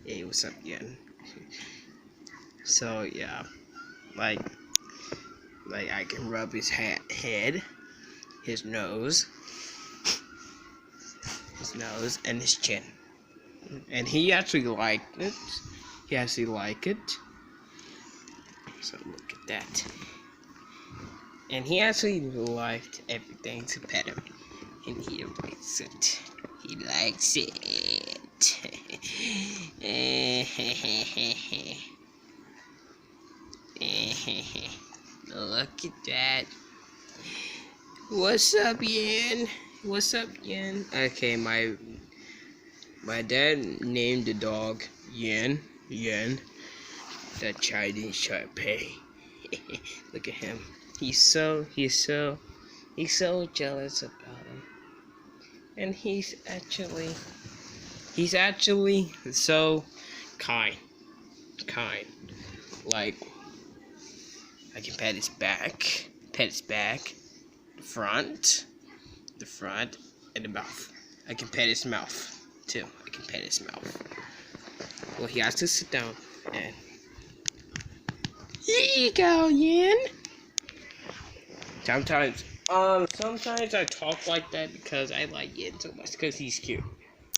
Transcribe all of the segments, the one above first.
Hey, what's up, Yen? So yeah, like I can rub his head, his nose, and his chin, and he actually liked it. He actually liked it. So look at that. And he actually liked everything to pet him, and he likes it. He likes it. Look at that. What's up, Yen? What's up, Yen? Okay, my dad named the dog Yen. The Chinese Sharpei. Look at him. He's so jealous about him. And he's actually so kind. Like, I can pet his back, the front, and the mouth. I can pet his mouth too. I can pet his mouth. Well, he has to sit down and. Here you go, Yen. Sometimes I talk like that because I like Yen so much because he's cute.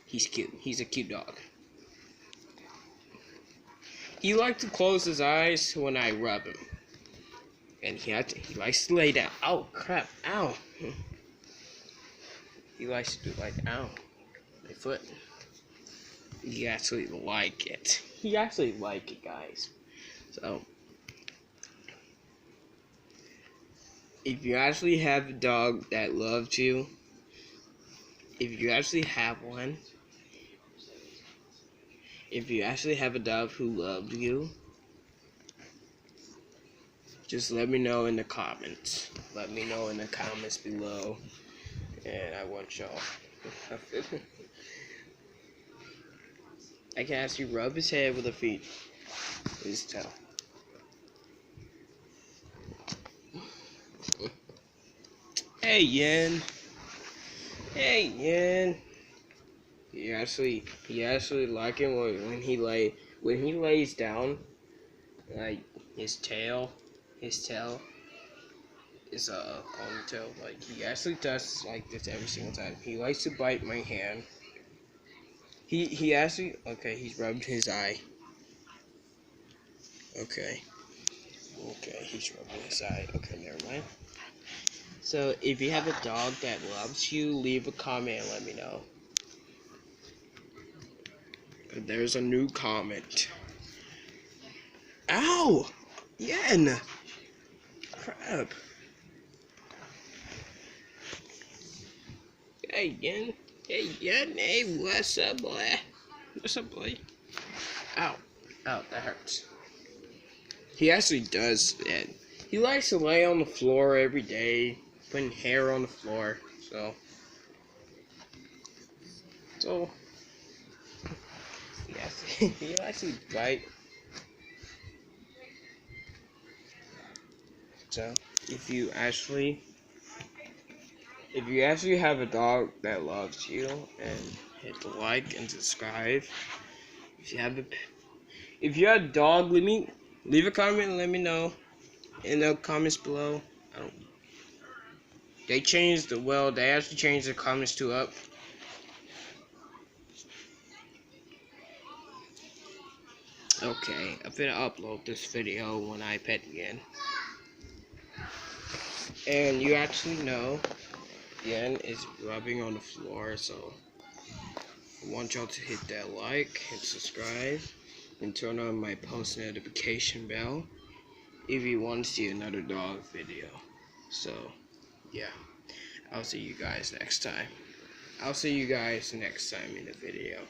He's cute. He's a cute dog. He likes to close his eyes when I rub him. And he likes to lay down. Oh, crap. Ow. He likes to do like, ow. My foot. He actually like it. He actually like it, guys. So, if you actually have a dog that loves you, if you actually have one, if you actually have a dog who loves you, just let me know in the comments. Let me know in the comments below. And I want y'all. I can actually rub his head with the feet. His tail. Hey, Yen. Hey, Yen. He actually like him when he lays down. Like his tail is a ponytail. Like he actually does like this every single time. He likes to bite my hand. He actually he's rubbed his eye. Okay, he's rubbing his eye. Okay, never mind. So if you have a dog that loves you, leave a comment and let me know. There's a new comment. Ow! Yen! Crap. Hey, Yen. Hey, Yen. Hey, what's up, boy? What's up, boy? Ow. Ow, that hurts. He actually does it. He likes to lay on the floor every day, putting hair on the floor, so yes, he likes to bite. So if you actually have a dog that loves you, and hit the like and subscribe. If you have a dog, leave a comment and let me know in the comments below. They actually changed the comments to up. Okay, I'm gonna upload this video when I pet Yen. And you actually know Yen is rubbing on the floor, so I want y'all to hit that like and subscribe and turn on my post notification bell if you want to see another dog video. So, yeah, I'll see you guys next time. In the video.